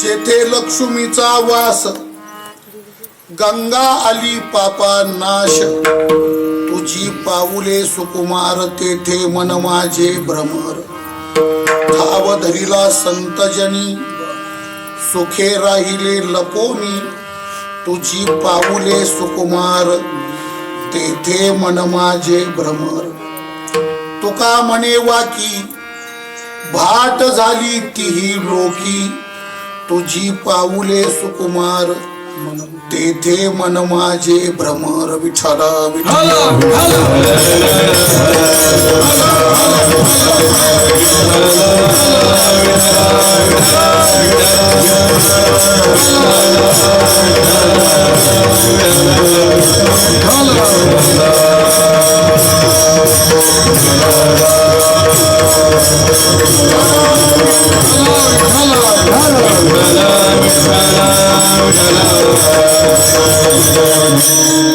जेथे लक्ष्मीचा वास गंगा आली पापा नाश तुझी पाऊले सुकुमार तेथे मन माझे भ्रमर ठाव धरिला संतजनी सुखे राहिले लपोनी तुझी पाऊले सुकुमार तेथे मन माझे भ्रमर तुका म्हणे वाकी भाट झाली तीही लोकी तुझी पाऊले सुकुमार तेथे मन माझे भ्रमर विठ्ठला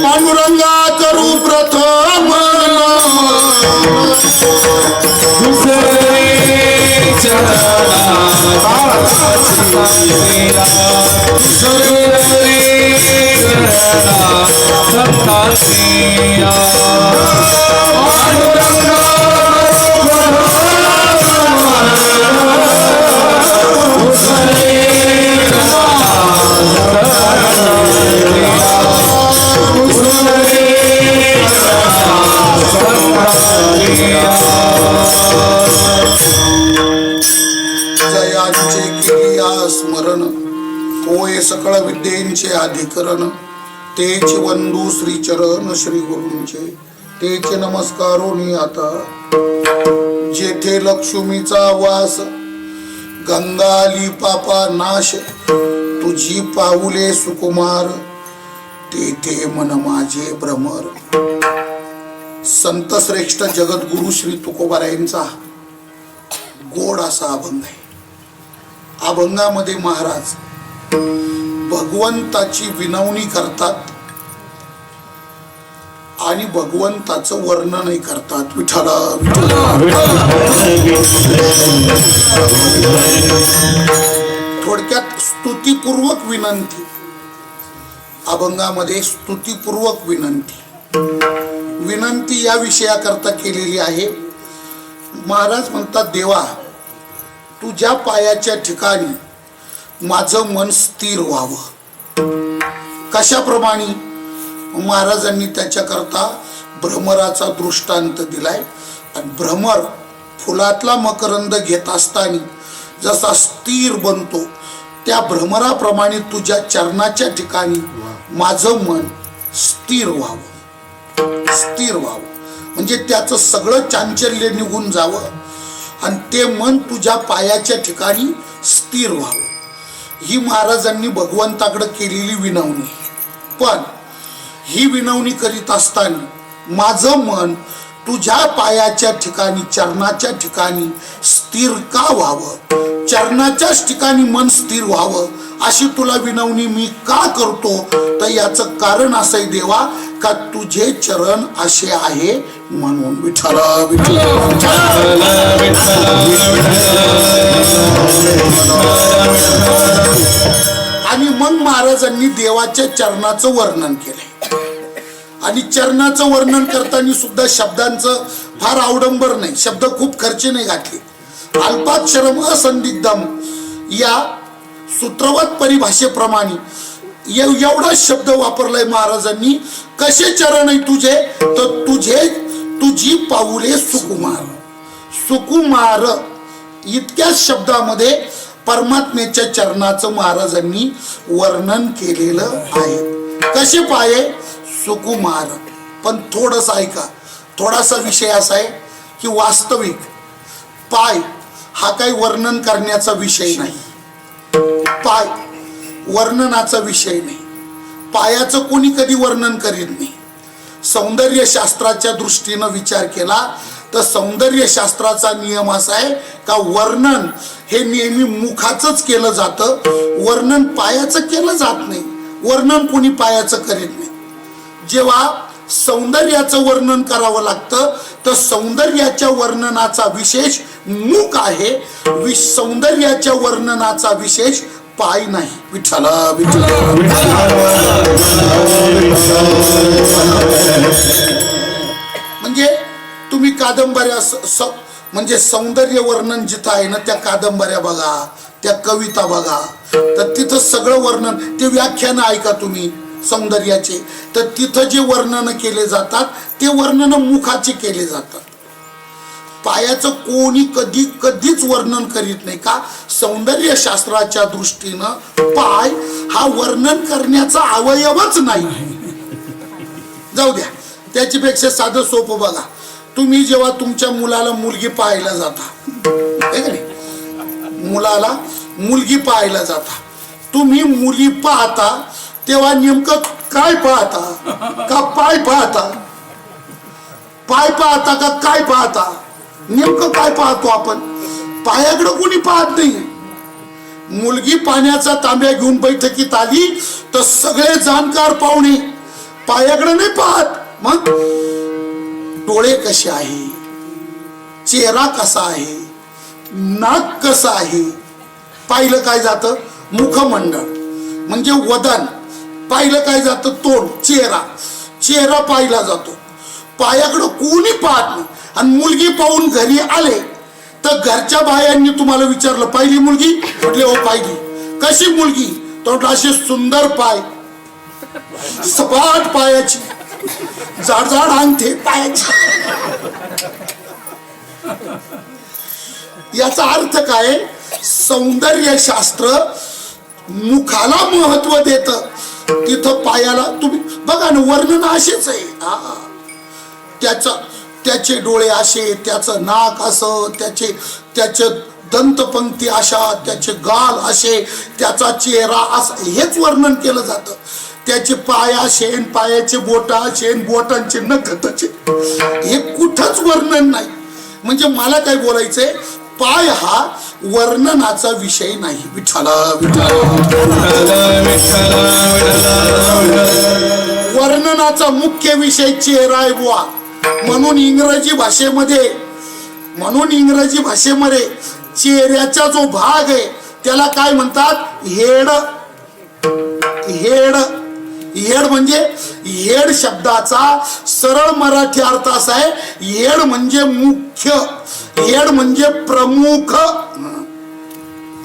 पांडुरंगा करू प्रथम जयांचे केलिया स्मरण होय सकळ विद्येंचे अधिकरण तेच वंदू श्री चरण श्री गुरूंचे तेच नमस्कारोनी आता जेथे लक्ष्मीचा वास गंगाली पापा नाश तुझी पाऊले सुकुमार तेथे मन माझे भ्रमर. संत श्रेष्ठ जगद्गुरु श्री तुकोबारायांचा गोड असा अभंग आहे. अभंगामध्ये महाराज भगवंताची विनवणी करतात आणि भगवंताचं वर्णनही करतात. विठ्ठला थोडक्यात स्तुतीपूर्वक विनंती. अभंगामध्ये स्तुतीपूर्वक विनंती या विषयाकरता केलेली आहे. महाराज म्हणतात, देवा तुझ्या पायाच्या ठिकाणी माझं मन स्थिर व्हावं. कशाप्रमाणे? महाराजांनी त्याच्याकरता भ्रमराचा दृष्टांत दिलाय. आणि भ्रमर फुलातला मकरंद घेत असताना जसा स्थिर बनतो त्या भ्रमराप्रमाणे तुझ्या चरणाच्या ठिकाणी माझं मन स्थिर व्हावं. स्थिर व्हावं म्हणजे त्याचं सगळं चांचल्य निघून जावं आणि ते मन तुझ्या पायाच्या ठिकाणी स्थिर व्हावं. ही महाराजांनी भगवंताकडे केलेली विनवणी. पण ही विनवणी करीत असताना माझं मन तुझ्या पायाच्या ठिकाणी चरणाच्या ठिकाणी स्थिर का व्हावं, चरणाच्याच ठिकाणी मन स्थिर व्हावं अशी तुला विनवणी मी का करतो? तर याचं कारण असं आहे देवा का तुझे चरण असे आहे म्हणून. विठ्ठला आणि मग महाराजांनी देवाच्या चरणाचं वर्णन केलंय. आणि चरणाचं वर्णन करताना सुद्धा शब्दांचं फार अवडंबर नाही, शब्द खूप खर्चीने घातले. अल्पाक्षरम असंदिग्धम या सूत्रवत परिभाषेप्रमाणे एवढा शब्द वापरलाय महाराजांनी. कसे चरण आहे तुझे, तर तुझी पाऊले सुकुमार. सुकुमार इतक्या शब्दामध्ये परमात्म्याच्या चरणाचं महाराजांनी वर्णन केलेलं आहे. कसे पाय, सुकुमार. पण थोडस ऐका, थोडासा विषय असा आहे की वास्तविक पाय हा काही वर्णन करण्याचा विषय नाही, पाय वर्णनाचा विषय नाही. पायाचं कोणी कधी वर्णन करीत नाही. सौंदर्य शास्त्राच्या दृष्टीनं विचार केला तर सौंदर्य शास्त्राचा नियम असा आहे का वर्णन हे नेहमी मुखाचंच केलं जातं, वर्णन पायाचं केलं जात नाही. वर्णन कोणी पायाचं करीत नाही. जेव्हा सौंदर्याचं वर्णन करावं लागतं तर सौंदर्याच्या वर्णनाचा विशेष मुख आहे, सौंदर्याच्या वर्णनाचा विशेष पाय नाही. विठ्ठला म्हणजे तुम्ही कादंबऱ्या म्हणजे सौंदर्य वर्णन जिथं आहे ना त्या कादंबऱ्या बघा, त्या कविता बघा, तर तिथं सगळं वर्णन, ते व्याख्यान ऐका तुम्ही सौंदर्याचे, तर तिथं जे वर्णन केले जातात ते वर्णन मुखाचे केले जातात. पायाचं कोणी कधीच वर्णन करीत नाही. का? सौंदर्य शास्त्राच्या दृष्टीनं पाय हा वर्णन करण्याचा अवयवच नाही. जाऊ द्या, त्याच्यापेक्षा साधं सोपं बघा. तुम्ही जेव्हा तुमच्या मुलाला मुलगी पाहायला जाता, मुलाला मुलगी पाहायला जाता, तुम्ही मुली पाहता तेव्हा नेमकं काय पाहता? का पाय पाहता? पाय पाहता का काय पाहता? नेमकं काय पाहतो आपण? पायाकडे कोणी पाहत नाही. मुलगी पाण्याचा तांब्या घेऊन बैठकीत आली तर सगळे जाणकार पाहुणे पायाकडे नाही पाहत. मग डोळे कसे आहे, चेहरा कसा आहे, नाक कसं आहे, पाहिलं काय जातं? मुखमंडळ म्हणजे वदन. पाहिलं काय जातं? तोंड, चेहरा पाहिला जातो. पायाकडं कोणी पाहत नाही. आणि मुलगी पाहून घरी आले तर घरच्या बायांनी तुम्हाला विचारलं पाहिली मुलगी? म्हटले हो पाहिली. कशी मुलगी? तो असे सुंदर पाय, सपाट पायाची, जाड अंगठे पायाची. याचा अर्थ काय? सौंदर्य शास्त्र मुखाला महत्व देत, तिथं पायाला तुम्ही बघा ना, वर्णन असेच आहे. त्याचे डोळे असे, त्याचं नाक असं, त्याचे दंतपंक्ती अशा, त्याचे गाल असे, त्याचा चेहरा असा, हेच वर्णन केलं जातं. त्याचे पाय असे, पायाचे बोट असे, बोटांचे नख तसे, हे कुठंच वर्णन नाही. म्हणजे मला काय बोलायचंय, पाय हा वर्णनाचा विषय नाही. विठ्ठला वर्णनाचा मुख्य विषय चेहरा आहे बुवा. म्हणून इंग्रजी भाषेमध्ये चेहऱ्याचा जो भाग आहे त्याला काय म्हणतात? हेड. म्हणजे हेड शब्दाचा सरळ मराठी अर्थ असा आहे, हेड म्हणजे मुख्य, हेड म्हणजे प्रमुख.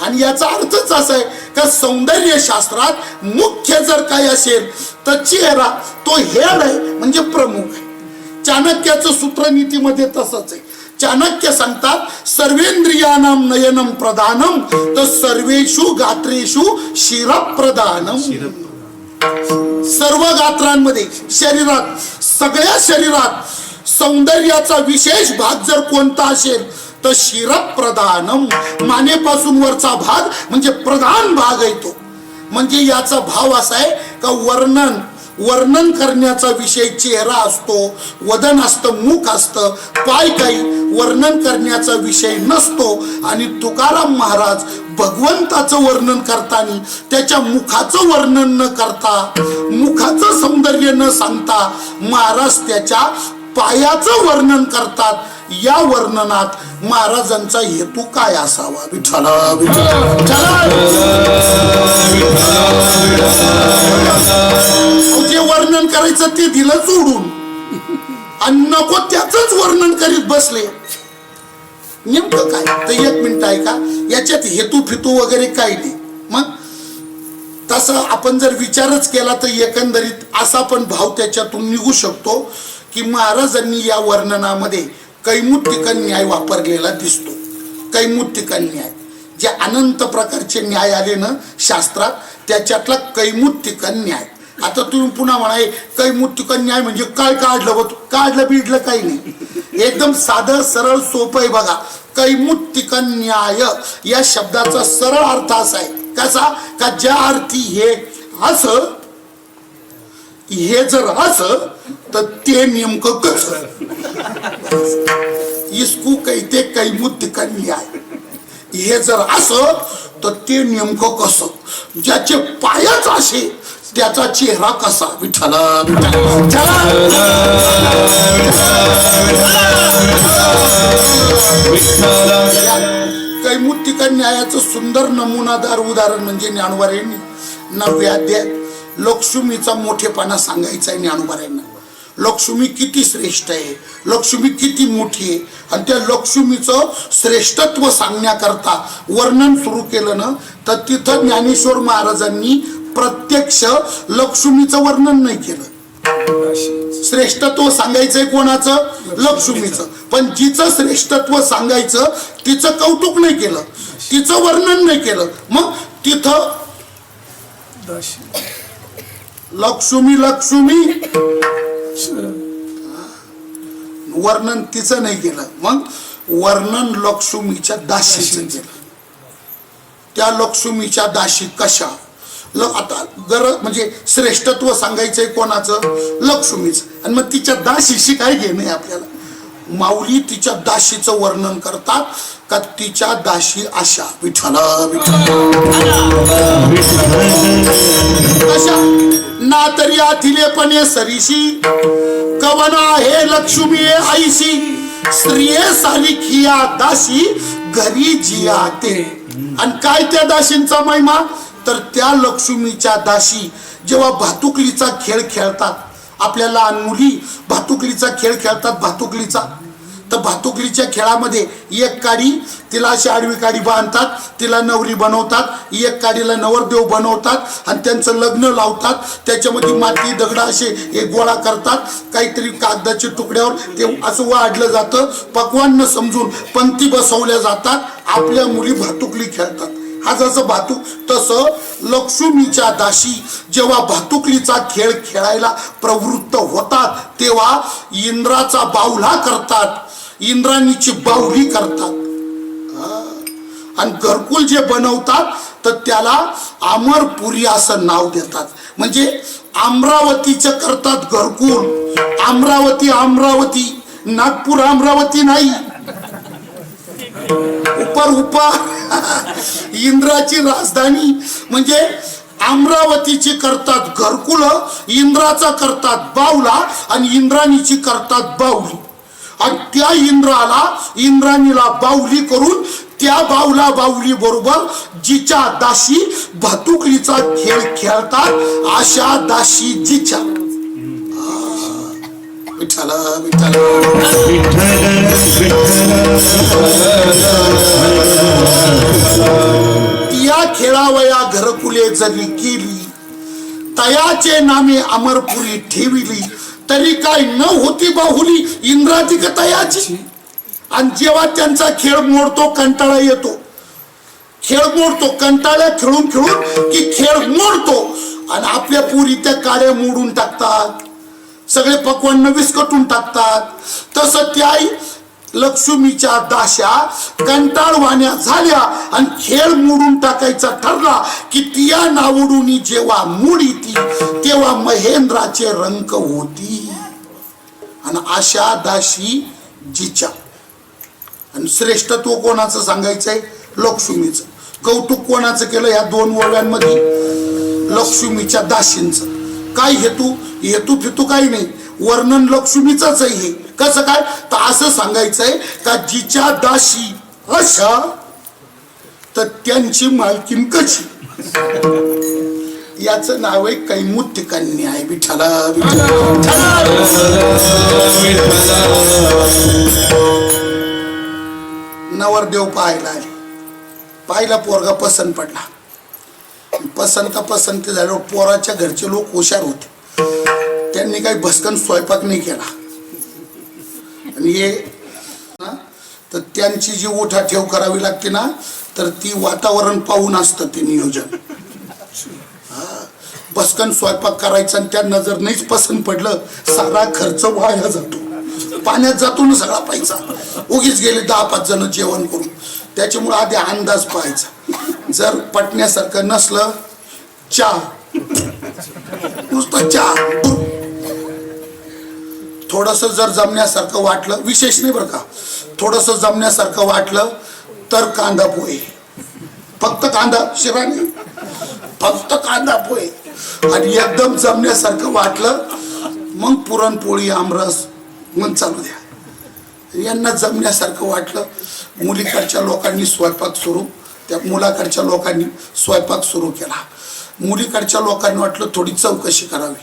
आणि याचा अर्थच असा आहे का सौंदर्य शास्त्रात मुख्य जर काही असेल तर चेहरा तो हेड आहे, म्हणजे प्रमुख आहे. चाणक्याचं सूत्रनीतीमध्ये तसंच आहे. चाणक्य सांगतात सर्वेंद्रियानाम नयनम प्रधानम तर सर्वेषु गात्रेषु शिरप्रधानम. सर्व गात्रांमध्ये, शरीरात, सगळ्या शरीरात सौंदर्याचा विशेष भाग जर कोणता असेल तर शिरप्रधानम, मानेपासून वरचा भाग म्हणजे प्रधान भाग आहे तो. म्हणजे याचा भाव असा आहे का वर्णन करण्याचा विषय चेहरा असतो, वदन असतं, मुख असतं, पाय काही वर्णन करण्याचा विषय नसतो. आणि तुकाराम महाराज भगवंताचं वर्णन करताना त्याच्या मुखाचं वर्णन न करता, मुखाचं सौंदर्य न सांगता महाराज त्याच्या पायाचं वर्णन करतात. या वर्णनात महाराजांचा हेतू काय असावा? विठ्ठला जे वर्णन करायचं ते दिलं सोडून आणि नको त्याच वर्णन करीत बसले. नेमकं काय तर एक मिनिट आहे का, याच्यात हेतू फितू वगैरे काही नाही. मग तसं आपण जर विचारच केला तर एकंदरीत असा पण भाव त्याच्यातून निघू शकतो की महाराजांनी या वर्णनामध्ये कैमुत्तिक न्याय वापरलेला दिसतो. कैमुत्तिक न्याय जे अनंत प्रकारचे न्याय आले ना शास्त्रात, त्याच्यातला कैमुत्तिक न्याय. आता तुम्ही पुन्हा म्हणा कैमुत्तिक न्याय म्हणजे काय काढलं, काढलं बिडलं काही नाही, एकदम साधं सरळ सोपं आहे. बघा, कैमुत्तिक न्याय या शब्दाचा सरळ अर्थ असा आहे, कसा का ज्या अर्थी हे असं, हे जर असं तर ते नेमकं कसं, इसको कहते कैमुत्तिक न्याय. हे जर असं तर ते नेमकं कसं, ज्याचे पायच असे त्याचा चेहरा कसा. विठ्ठला कैमुत्तिक न्यायाचं सुंदर नमुनादार उदाहरण म्हणजे ज्ञानोबारायांनी 9व्या अध्यायात लक्ष्मीचा मोठेपणा सांगायचा आहे. ज्ञानोबारायांना लक्ष्मी किती श्रेष्ठ आहे, लक्ष्मी किती मोठी आहे, आणि त्या लक्ष्मीचं श्रेष्ठत्व सांगण्याकरता वर्णन सुरू केलं ना, तर तिथं ज्ञानेश्वर महाराजांनी प्रत्यक्ष लक्ष्मीचं वर्णन नाही केलं. श्रेष्ठत्व सांगायचंय कोणाचं, लक्ष्मीचं, पण जिचं श्रेष्ठत्व सांगायचं तिचं कौतुक नाही केलं, तिचं वर्णन नाही केलं. मग तिथं लक्ष्मी लक्ष्मी वर्णन तिचं नाही केलं, मग वर्णन लक्ष्मीच्या दासीचं केलं. त्या लक्ष्मीच्या दासी कशा, आता म्हणजे श्रेष्ठत्व सांगायचंय कोणाचं, लक्ष्मीच, आणि मग तिच्या दासीशी काय घेणे आपल्याला. माऊली तिच्या दासीचं वर्णन करतात का तिच्या दासी अशा. विठ्ठला अशा ना तरी आथिलेपणे सरीशी कवना हे लक्ष्मी आईशी स्त्रिये सारिखिया दासी घरी जियाते. आणि काय त्या दासींचा महिमा, तर त्या लक्ष्मीच्या दासी जेव्हा भातुकलीचा खेळ खेळतात, आपल्या लहान मुली भातुकलीचा खेळ खेळतात, भातुकलीचा, तर भातुकलीच्या खेळामध्ये एक काडी तिला अशी आडवी काडी बांधतात, तिला नवरी बनवतात, एक काडीला नवरदेव बनवतात आणि त्यांचं लग्न लावतात. त्याच्यामध्ये माती दगड असे हे गोळा करतात, काहीतरी कागदाच्या तुकड्यावर ते असं वाढलं जातं, पक्वान्न समजून पंक्ती बसवल्या जातात. आपल्या मुली भातुकली खेळतात. हा जसं भातुक, तसं लक्ष्मीच्या दासी जेव्हा भातुकलीचा खेळ खेळायला प्रवृत्त होतात तेव्हा इंद्राचा बावला करतात, इंद्राणीची बाहुली करतात. आणि घरकुल जे बनवतात तर त्याला अमरपुरी असं नाव देतात. म्हणजे अमरावतीचं करतात घरकुल. अमरावती अमरावती, नागपूर अमरावती नाही, उपर इंद्राची राजधानी म्हणजे अमरावतीची करतात घरकुल, इंद्राचा करतात बावला आणि इंद्राणीची करतात बाहुली. आणि त्या इंद्राणीला बाहुली करून त्या बावला बाहुली बरोबर जिच्या दासी भातुकलीचा खेळ खेळतात अशा दासी जिच्या. विठ्ठला विठ्ठला या खेळावया घरकुले जरी केली, तयाचे नामे अमरपुरी ठेविली, तरी काय न होती बाहुली इंद्राची का तयाची. आणि जेव्हा त्यांचा खेळ मोडतो, कंटाळा येतो, खेळ मोडतो, कंटाळ्या खेळून खेळून की खेळ मोडतो आणि आपल्या पुरी त्या काड्या मोडून टाकतात, सगळे पक्वान्न विस्कटून टाकतात. तसं त्या लक्ष्मीच्या दाशा कंटाळवाण्या झाल्या आणि खेळ मोडून टाकायचा ठरला की तिया नावडून जेव्हा मुडी ती तेव्हा महेंद्राचे रंक होती. आणि अशा दाशी जिच्या. आणि श्रेष्ठत्व कोणाचं सांगायचंय, लक्ष्मीचं. कौतुक कोणाचं केलं या दोन ओव्यांमध्ये, लक्ष्मीच्या दासींचं. काय हेतू, हेतू फितू काही नाही, वर्णन लक्ष्मीचंच आहे हे. कसं काय, तर असं सांगायचंय का जिच्या दासी अशा तर त्यांची मालकीन कशी. याचं नाव आहे कैमुत्य कन्या आहे. विठ्ठला नवरदेव पाहायला आले. पाहिला पोरगा पसंत पडला. पसंती झाल्यावर पोराच्या घरचे लोक हुशार होते. त्यांनी काही भस्कन स्वयंपाक नाही केला. आणि हे तर त्यांची जी उठा ठेव करावी लागते ना, तर ती वातावरण पाहून असतं ते नियोजन. भस्कन स्वयंपाक करायचा आणि त्यांना जर नाहीच पसंत पडलं, सारा खर्च वाया जातो, पाण्यात जातो ना सगळा पैसा. उगीच गेले 10-5 जण जेवण करून. त्याच्यामुळे आधी अंदाज पाहायचा. जर पटण्यासारखं नसलं, चहा, नुसतं चहा. थोडस जर जमण्यासारखं वाटलं, विशेष नाही बरं का, थोडस जमण्यासारखं वाटलं तर कांदा पोहे. फक्त कांदा, शिरा नाही, फक्त कांदा पोहे. आणि एकदम जमण्यासारखं वाटलं मग पुरणपोळी, आमरस, मग चालू द्या. यांना जमण्यासारखं वाटलं, मुलीकडच्या लोकांनी स्वयंपाक सुरू, त्या मुलाकडच्या लोकांनी स्वयंपाक सुरू केला. मुलीकडच्या लोकांनी वाटलं थोडी चौकशी करावी,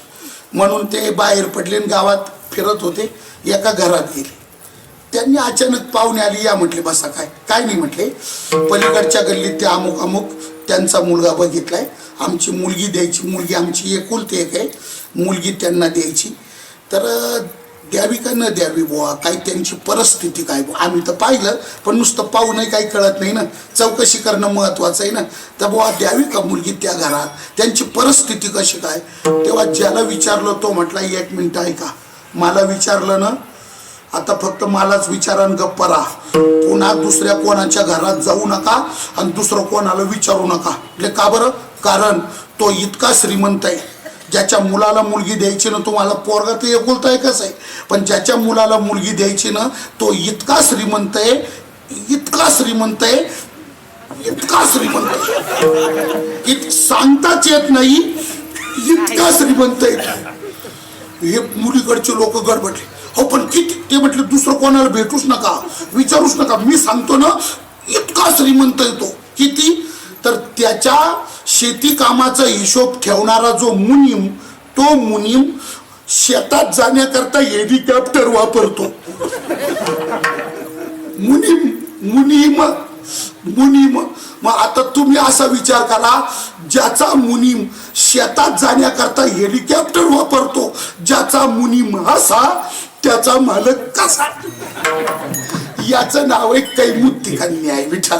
म्हणून ते बाहेर पडले, गावात फिरत होते. एका घरात गेले. त्यांनी अचानक पाहुणे आली. या म्हटले बसा. काय नाही म्हटले, पलीकडच्या गल्लीत ते अमुक त्यांचा मुलगा बघितलाय, आमची मुलगी द्यायची. मुलगी आमची एकुलती एक आहे, मुलगी त्यांना द्यायची. तर द्यावी का न द्यावी बुवा, काय त्यांची परिस्थिती काय. आम्ही तर पाहिलं, पण नुसतं पाहूनही काही कळत नाही ना, चौकशी करणं महत्वाचं आहे ना. तर बुवा द्यावी का मुलगी त्या घरात, त्यांची परिस्थिती कशी काय. तेव्हा ज्याला विचारलं तो म्हटला, 1 मिनिट ऐका, मला विचारलं ना, आता फक्त मलाच विचारा आणि गप्प राहा. पुन्हा दुसऱ्या कोणाच्या घरात जाऊ नका आणि दुसरं कोणाला विचारू नका. म्हणजे का बरं, कारण तो इतका श्रीमंत आहे. ज्याच्या मुलाला मुलगी द्यायची ना, तुम्हाला पोरगा तर एकुलता एकच आहे, पण ज्याच्या मुलाला मुलगी द्यायची ना, तो इतका श्रीमंत आहे, इतका श्रीमंत आहे, इतका श्रीमंत आहे, सांगताच येत नाही, इतका श्रीमंत आहे. हे मुलीकडचे लोक गडबडले. हो पण किती, ते म्हटले दुसरं कोणाला भेटूच नका, विचारूच नका, मी सांगतो ना, इतका श्रीमंत आहे तो. किती, तर त्याच्या शेती कामाचा हिशोब ठेवणारा जो मुनीम, तो मुनीम शेतात जाण्याकरता हेलिकॉप्टर वापरतो. मुनीम मुनीम मुनीम. मग आता तुम्ही असा विचार करा, ज्याचा मुनीम शेतात जाण्याकरता हेलिकॉप्टर वापरतो, ज्याचा मुनीम असा, त्याचा मालक कसा. याचं नाव आहे कैमुत्य कन्या आहे. विठ्ठला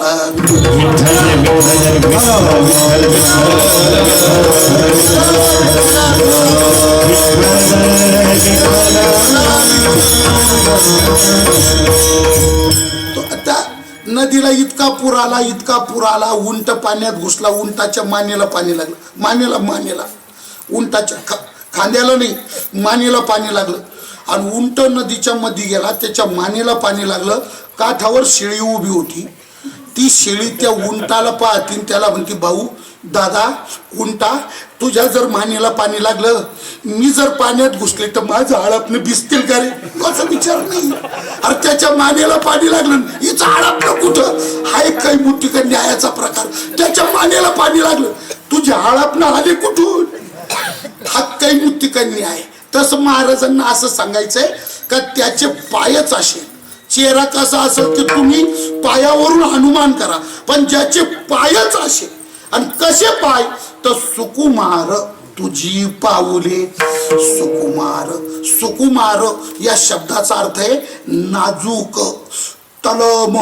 आता नदीला इतका पूर आला, उंट पाण्यात घुसला, उंटाच्या मानेला पाणी लागलं, मानेला उंटाच्या खांद्याला नाही, मानेला पाणी लागलं. आणि उंट नदीच्या मध्ये गेला, त्याच्या मानेला पाणी लागलं. काठावर शेळी उभी होती. ती शेळी त्या उंटाला पाहती, त्याला म्हणती, भाऊ दादा उंटा, तुझ्या जर मानेला पाणी लागलं, मी जर पाण्यात घुसले तर माझं हडपणं भिजतील का रे. कसं विचार नाही. अरे त्याच्या मानेला पाणी लागलं, हिचं हडपणं कुठं. हा एक कैमुत्य कन्याचा प्रकार. त्याच्या मानेला पाणी लागलं, तुझ्या हडपणं आले कुठून. हा कैमुत्य कन्या आहे. तसं महाराजांना असं सांगायचंय का त्याचे पायच असे, चेहरा कसा असेल ते तुम्ही पायावरून अनुमान करा, पण ज्याचे पायच असे. आणि कसे पाय, तर सुकुमार तुझी पाऊले. सुकुमार, सुकुमार या शब्दाचा अर्थ आहे नाजूक, तलम,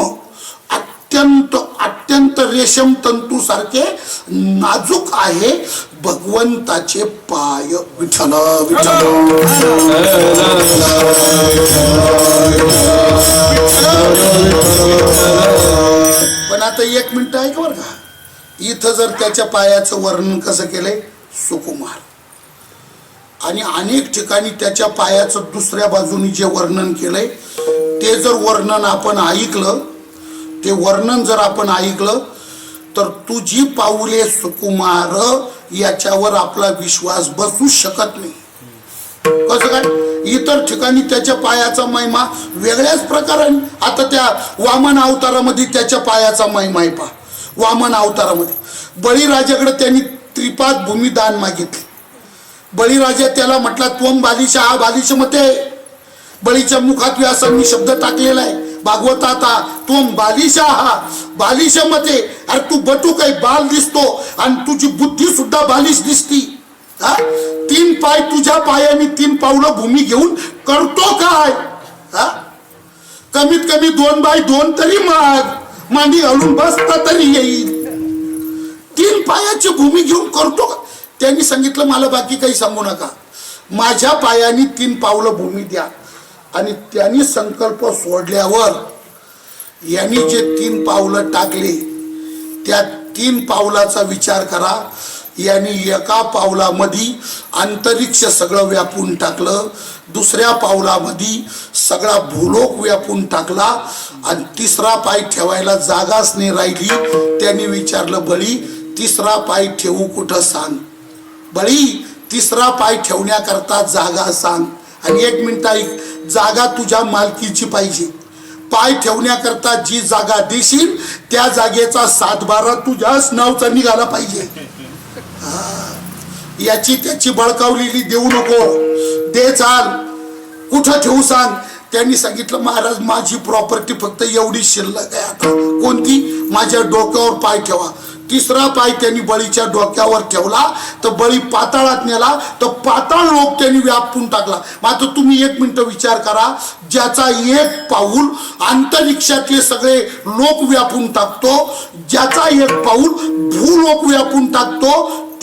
अत्यंत अत्यंत रेशम तंतू सारखे नाजूक आहे भगवंताचे पाय. विठ्ठल विठ्ठल. पण आता 1 मिनिट ऐक बरं का, इथं जर त्याच्या पायाचं वर्णन कसं केलंय, सुकुमार, आणि अनेक ठिकाणी त्याच्या पायाचं दुसऱ्या बाजूनी जे वर्णन केलंय, ते जर वर्णन आपण ऐकलं, ते वर्णन जर आपण ऐकलं, तर तुझी पाऊले सुकुमार याच्यावर आपला विश्वास बसू शकत नाही. कसं काय, इतर ठिकाणी त्याच्या पायाचा महिमा वेगळ्याच प्रकाराने. आता त्या वामन अवतारामध्ये त्याच्या पायाचा महिमा आहे पहा. वामन अवतारामध्ये बळीराजाकडे त्यांनी त्रिपाद भूमिदान मागितले. बळीराजा त्याला म्हटला त्वम बालिश हा बालिश मते. बळीच्या मुखात व्यासांनी शब्द टाकलेला आहे भागवतात, त्वम बालिश हा बालिश मते. अरे तू बटू काही बाल दिसतो आणि तुझी बुद्धी सुद्धा बालिश दिसती. 3 पाय तुझ्या पायाने 3 पावलं भूमी घेऊन करतो काय? कमीत कमी 2 बाय 2 तरी मांडी घालून बसता तरी येईल. 3 पायाची भूमी घेऊन करतो का? त्यांनी सांगितलं मला बाकी काही सांगू नका, माझ्या पायाने 3 पावलं भूमी द्या. आणि त्यांनी संकल्प सोडल्यावर यांनी जे 3 पावलं टाकले त्या 3 पावलाचा विचार करा. यांनी एका पावलामध्ये अंतरिक्ष सगळं व्यापून टाकलं, दुसऱ्या पावलामध्ये सगळा भूलोक व्यापून टाकला आणि 3रा पाय ठेवायला जागाच नाही राहिली. त्यांनी विचारलं बळी 3रा पाय ठेवू कुठं सांग. बळी 3रा पाय ठेवण्याकरता जागा सांग. आणि 1 मिनिट ऐक, जागा तुझ्या मालकीची पाहिजे. पाय ठेवण्याकरता जी जागा देशील त्या जागेचा 7/12 तुझ्याच नावचा निघाला पाहिजे. याची त्याची बळकावलेली देऊ नको, दे चाल, कुठं ठेवू सांग. त्यांनी सांगितलं महाराज माझी प्रॉपर्टी फक्त एवढी शिल्लक आहे आता. कोणती? माझ्या डोक्यावर पाय ठेवा. 3रा पाय त्यांनी बळीच्या डोक्यावर ठेवला तर बळी पाताळात नेला तर पाताळ लोक त्यांनी व्यापून टाकला. मात्र तुम्ही 1 मिनिट विचार करा, ज्याचा 1 पाऊल अंतरिक्षातले सगळे लोक व्यापून टाकतो, ज्याचा 1 पाऊल भूलोक व्यापून टाकतो,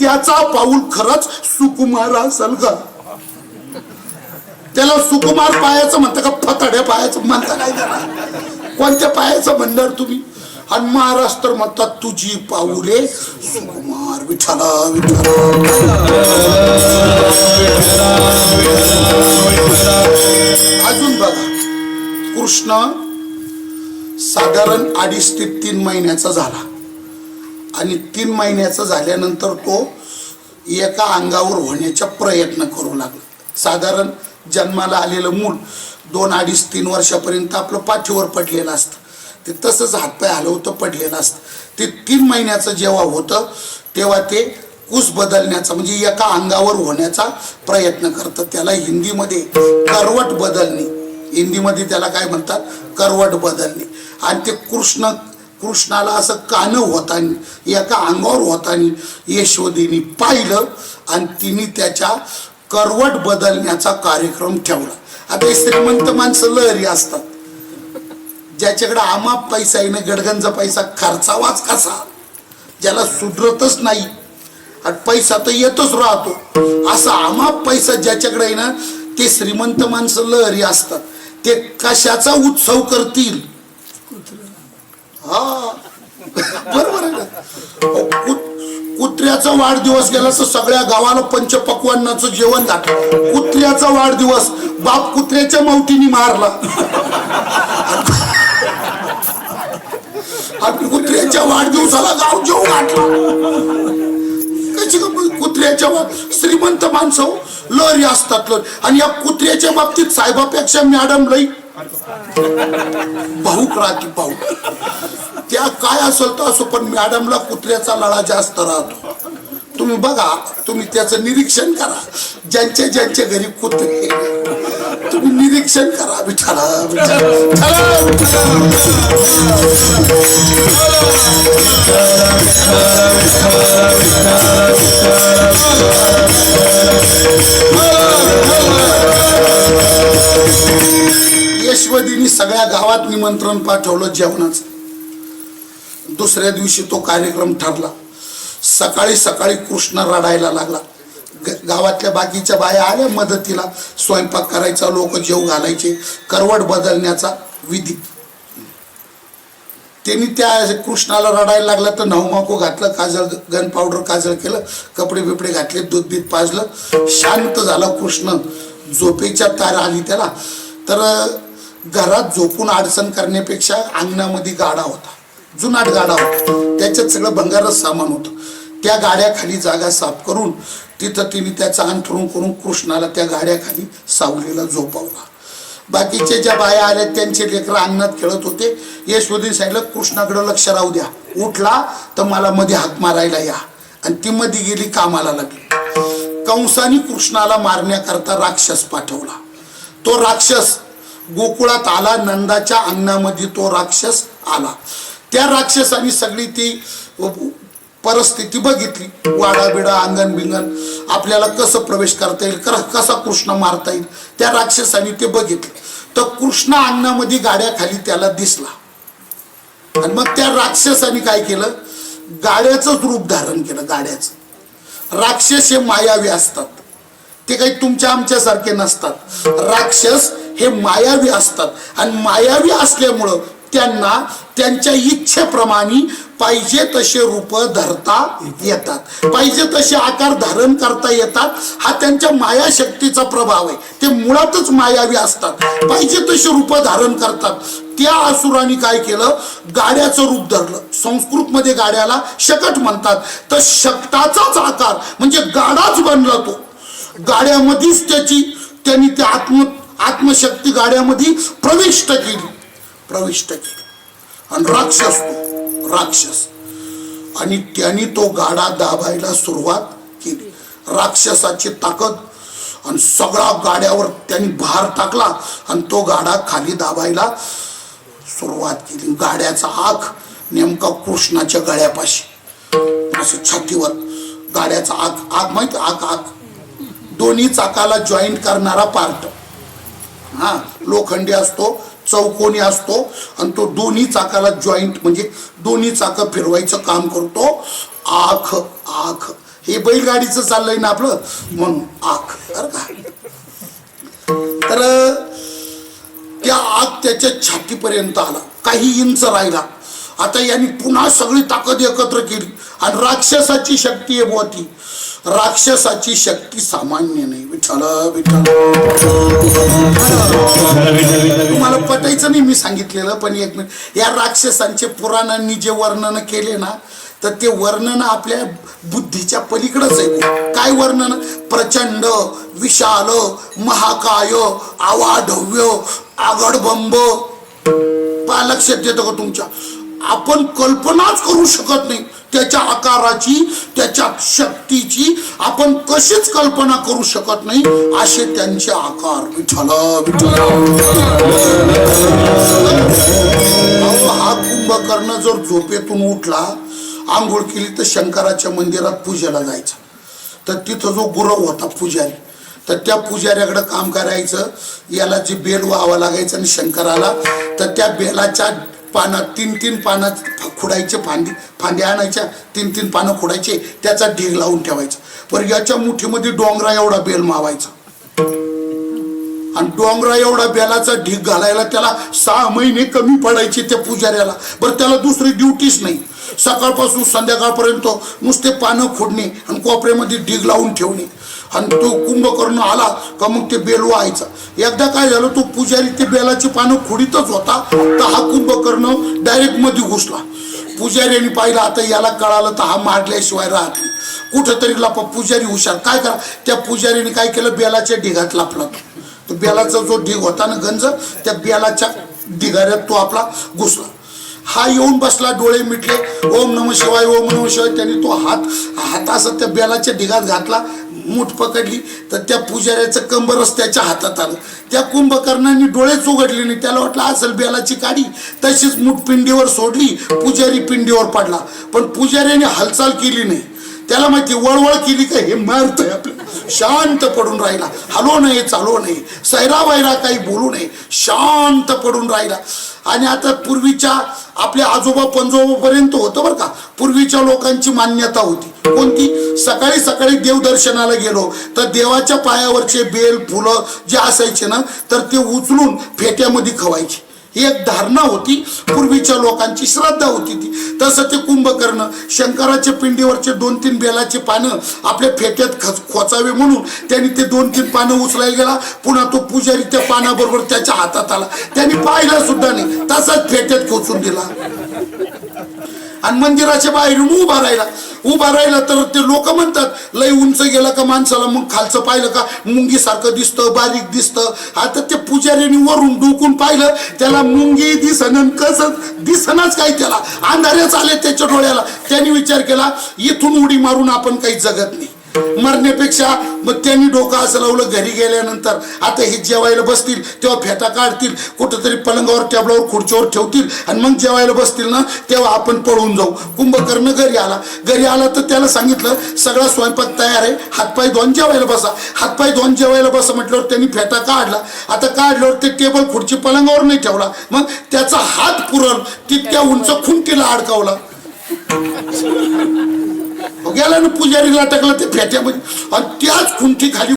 त्याचा पाऊल खरंच सुकुमार असेल का? त्याला सुकुमार पायाचं म्हणता का फतड्या पायाचं म्हणता? नाही त्याला कोणत्या पायाचं म्हणणार तुम्ही? आणि महाराष्ट्र म्हणतात तुझी पाऊले सुकुमार. विठ्ठला विठ्ठला. अजून बघा, कृष्ण साधारण 2.5 ते 3 महिन्याचा झाला आणि 3 महिन्याचा झाल्यानंतर तो एका अंगावर होण्याचा प्रयत्न करू लागला. साधारण जन्माला आलेलं मूल 2-2.5-3 वर्षापर्यंत आपलं पाठीवर पडलेलं असतं, ते तसंच हातपाय हलवतं पडलेलं असतं. ते 3 महिन्याचं जेव्हा होतं तेव्हा ते कुस बदलण्याचा म्हणजे एका अंगावर होण्याचा प्रयत्न करतं. त्याला हिंदीमध्ये करवट बदलणे, हिंदीमध्ये त्याला काय म्हणतात? करवट बदलणे. आणि ते कृष्णाला असं कान होतानी एका अंगावर होतानी यशोदेनी पाहिलं आणि तिने त्याच्या करवट बदलण्याचा कार्यक्रम ठेवला. आता श्रीमंत माणसं लहरी असतात, ज्याच्याकडे आमाप पैसा आहे ना, गडगंजा पैसा खर्चावाच कसा, ज्याला सुधरतच नाही आणि पैसा तर येतच राहतो, असा आमाप पैसा ज्याच्याकडे आहे ना ते श्रीमंत माणसं लहरी असतात. ते कशाचा उत्सव करतील? हा बरोबर आहे ना. कुत्र्याचा वाढदिवस गेला तर सगळ्या गावाला पंचपक्वान्नाचं जेवण घातलं. कुत्र्याचा वाढदिवस बाप कुत्र्याच्या मावटीने मारला आणि कुत्र्याच्या वाढदिवसाला गाव जेवू घातला. कशी कुत्र्याच्या श्रीमंत माणसं लहरी असतात. आणि या कुत्र्याच्या बाबतीत साहेबापेक्षा मॅडम लई भाऊक राहते. भाऊक त्या काय असेल तर असो, पण मॅडमला कुत्र्याचा लळा जास्त राहतो. तुम्ही बघा, तुम्ही त्याचं निरीक्षण करा. ज्यांच्या ज्यांच्या घरी कुत्रे तुम्ही निरीक्षण करा. विठ्ठला यशवदीने सगळ्या गावात निमंत्रण पाठवलं जेवणाचं. दुसऱ्या दिवशी तो कार्यक्रम ठरला. सकाळी सकाळी कृष्ण रडायला लागला. गावातल्या बाकीच्या बाया आल्या मदतीला, स्वयंपाक करायचा, लोक जेव घालायचे, करवट बदलण्याचा विधी. त्यांनी त्या कृष्णाला रडायला लागला तर नवमाको घातलं, काजळ गन पावडर काजळ केलं, कपडे बिपडे घातले, दूध बीत पाजलं, शांत झाला कृष्ण. झोपेच्या तार आली त्याला. तर घरात झोपून अडचण करण्यापेक्षा अंगणामध्ये गाडा होता, जुनाट गाडा होता, त्याच्यात सगळं भंगारच सामान होतं. त्या गाड्याखाली जागा साफ करून तिथं तिने त्याचा अंथरूण करून कृष्णाला त्या गाड्याखाली सावलीला झोपवला. बाकीचे ज्या बाया आल्या त्यांचे लेकरं अंगणात खेळत होते. यशवदीने सांगितलं कृष्णाकडे लक्ष राहू द्या, उठला तर मला मध्ये हाक मारायला या. आणि ती मध्ये गेली कामाला लागली. कंसाने कृष्णाला मारण्याकरता राक्षस पाठवला. तो राक्षस गोकुळात आला, नंदाच्या अंगणामध्ये तो राक्षस आला. त्या राक्षसाने सगळी ती परिस्थिती बघितली, वाडा बिडा अंगण बिंगण, आपल्याला कसं प्रवेश करता येईल, कसा कृष्ण मारता येईल, त्या राक्षसाने ते बघितलं. तर कृष्ण अंगणामध्ये गाड्याखाली त्याला दिसला. आणि मग त्या राक्षसाने काय केलं, गाड्याचंच रूप धारण केलं. गाड्याचं राक्षस हे मायावी असतात, ते काही तुमच्या आमच्यासारखे नसतात. राक्षस हे मायावी असतात आणि मायावी असल्यामुळं त्यांना त्यांच्या इच्छेप्रमाणे पाहिजे तसे रूप धरता येतात, पाहिजे तसे आकार धारण करता येतात. हा त्यांच्या मायाशक्तीचा प्रभाव आहे. ते मुळातच मायावी असतात, पाहिजे तसे रूप धारण करतात. त्या असुराने काय केलं, गाड्याचं रूप धरलं. संस्कृत मध्ये गाड्याला शकट म्हणतात. तर शकटाचाच आकार म्हणजे गाडाच बनला तो. गाड्यामध्येच त्यांनी ते आत्मशक्ती गाड्यामध्ये प्रविष्ट केली. आणि राक्षस आणि त्यांनी तो गाडा दाबायला सुरुवात केली. राक्षसाची ताकद आणि सगळा गाड्यावर त्यांनी भार टाकला आणि तो गाडा खाली दाबायला सुरुवात केली. गाड्याचा आग नेमका कृष्णाच्या गळ्यापाशी, असं छातीवर गाड्याचा आग माहिती, आग दोन्ही चाकाला जॉईंट करणारा पार्ट. हा, लोखंडी असतो, चौकोनी असतो आणि तो दोन्ही चाकाला जॉईंट म्हणजे दोन्ही चाक फिरवायचं काम करतो. आख हे बैलगाडीचं चाललंय ना आपलं, म्हणून आख. बरं का? तर त्या आग त्याच्या छातीपर्यंत आला, काही इंच राहिला. आता यांनी पुन्हा सगळी ताकद एकत्र केली आणि राक्षसाची शक्ती आहे ती. राक्षसाची शक्ती सामान्य नाही. विठ्ठल विठ्ठल, तुम्हाला पटायचं नाही मी सांगितलेलं, पण एक मिनिट. या राक्षसांचे पुराणांनी जे वर्णन केले ना, तर ते वर्णन आपल्या बुद्धीच्या पलीकडच आहे. काय वर्णन? प्रचंड, विशाल, महाकाय, आवाढव्य, आगडबंब. लक्षात येतं का तुमच्या? आपण कल्पनाच करू शकत नाही त्याच्या आकाराची, त्याच्या शक्तीची आपण कशीच कल्पना करू शकत नाही, असे त्यांचे आकार. विठ्ठल विठ्ठल. हा कुंभकर्ण जर झोपेतून उठला, आंघोळ केली तर शंकराच्या मंदिरात पूजेला जायचा. तर तिथं जो गुरव होता पुजारी, तर त्या पुजाऱ्याकडे काम करायचं. याला जे बेल व्हावं लागायचं आणि शंकराला, तर त्या बेलाच्या पानात तीन पानं खुडायचे, फांदी आणायच्या, तीन पानं खुडायचे, त्याचा ढीग लावून ठेवायचा. पण याच्या मुठीमध्ये डोंगरा एवढा बेल मावायचा आणि डोंगरा एवढा बेलाचा ढीग घालायला त्याला 6 महिने कमी पडायचे त्या पुजाऱ्याला. बरं, त्याला दुसरी ड्युटीच नाही. सकाळपासून संध्याकाळपर्यंत नुसते पानं खोडणे आणि कोपऱ्यामध्ये ढीग लावून ठेवणे. आणि तो कुंभकर्ण आला का मग ते बेल व्हायचा. एकदा काय झालं, तो पुजारी ते बेलाची पानं खोडीतच होता, तर हा कुंभकर्ण डायरेक्ट मध्ये घुसला. पुजाऱ्याने पाहिलं, आता याला कळालं तर हा मारल्याशिवाय राहत नाही, कुठंतरी लपा. पुजारी हुशार, काय करा, त्या पुजारीने काय केलं, बेलाच्या ढिगात लपला. तो बेलाचा जो ढीग होता ना गंज, त्या बेलाच्या ढिगाऱ्यात तो आपला घुसला. हा येऊन बसला, डोळे मिटले, ओम नमः शिवाय, ओम नमः शिवाय. त्यांनी तो हात असं त्या बेलाच्या ढिगात घातला, मूठ पकडली, तर त्या पुजाऱ्याचं कंबरच त्याच्या हातात आलं. त्या कुंभकर्णाने डोळेच उघडले नाही. त्याला वाटलं असेल बेलाची काडी, तशीच मूठ पिंडीवर सोडली, पुजारी पिंडीवर पडला. पण पुजाऱ्याने हालचाल केली नाही. त्याला माहिती, वळवळ केली का हे मारतंय आपलं. शांत पडून राहिला, हलो नाही, चालू नाही, सैरा वैरा काही बोलू नये, शांत पडून राहिला. आणि आता पूर्वीच्या आपल्या आजोबा पंजोबापर्यंत होतं बरं का, पूर्वीच्या लोकांची मान्यता होती. कोणती? सकाळी सकाळी देवदर्शनाला गेलो तर देवाच्या पायावरचे बेल फुलं जे असायचे ना, तर ते उचलून फेट्यामध्ये खवायचे. ही एक धारणा होती, पूर्वीच्या लोकांची श्रद्धा होती ती. तसं ते कुंभकर्ण शंकराच्या पिंडीवरचे 2-3 बेलाचे पानं आपल्या फेट्यात खोचावे म्हणून त्यांनी ते 2-3 पानं उचलायला गेला. पुन्हा तो पुजारी त्या पानाबरोबर त्याच्या हातात आला. त्यांनी पाहिलं सुद्धा नाही, तसाच फेट्यात खोचून दिला आणि मंदिराच्या बाहेरून उभा राहिला. उभा राहिला तर ते लोक म्हणतात लय उंच गेला का माणसाला मग खालचं पाहिलं का मुंगी सारखं दिसतं, बारीक दिसतं. आता ते पुजाऱ्याने वरून डोकून पाहिलं, त्याला मुंगी दिसन कसं दिसनाच काही, त्याला अंधारेच आले त्याच्या डोळ्याला. त्यांनी विचार केला इथून उडी मारून आपण काही जगत नाही, मरण्यापेक्षा. मग त्यांनी डोकं असं लावलं. घरी गेल्यानंतर आता हे जेवायला बसतील तेव्हा फेटा काढतील, कुठंतरी पलंगावर टेबलावर खुर्चीवर ठेवतील आणि मग जेवायला बसतील ना तेव्हा आपण पळून जाऊ. कुंभकर्ण घरी आला तर त्याला सांगितलं सगळा स्वयंपाक तयार आहे, हातपाय धुवून जेवायला बसा. हातपाय धुवून जेवायला बसा म्हटल्यावर त्यांनी फेटा काढला. आता काढल्यावर ते टेबल खुर्ची पलंगावर नाही ठेवला, मग त्याचा हात पुरल तितक्या उंच खुंटीला अडकावला. गेला ना पुजारीला टाकला ते फेट्यामध्ये आणि त्याच खुंटी खाली